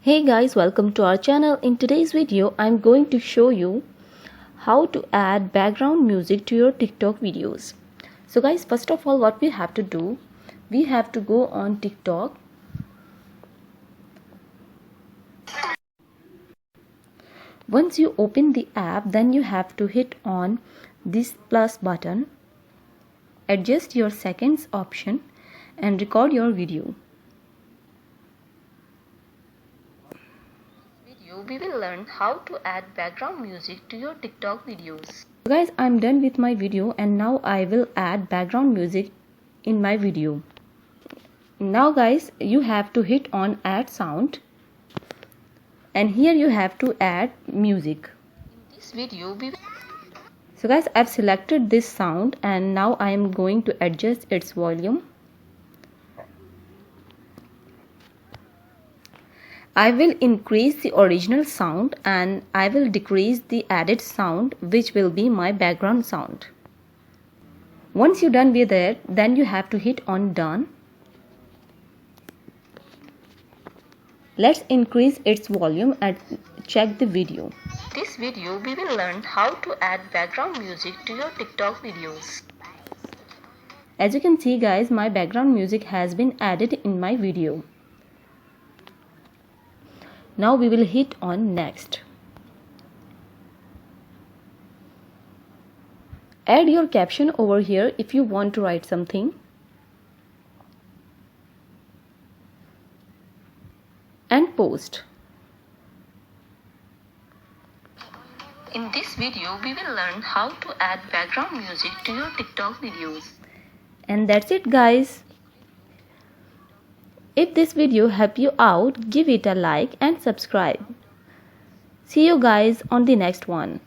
Hey guys, welcome to our channel. In today's video, I'm going to show you how to add background music to your TikTok videos. So guys, first of all, what we have to do, we have to go on TikTok. Once you open the app, then you have to hit on this plus button, adjust your seconds option and record your video. We will learn how to add background music to your TikTok videos. So guys, I'm done with my video and now I will add background music in my video. Now guys, you have to hit on add sound and here you have to add music. In this video So guys, I've selected this sound and now I am going to adjust its volume. I will increase the original sound and I will decrease the added sound, which will be my background sound. Once you're done with it, then you have to hit on done. Let's increase its volume and check the video. This video we will learn how to add background music to your TikTok videos. As you can see guys, my background music has been added in my video. Now we will hit on next. Add your caption over here if you want to write something. And post. In this video, we will learn how to add background music to your TikTok videos. And that's it guys. If this video helped you out, give it a like and subscribe. See you guys on the next one.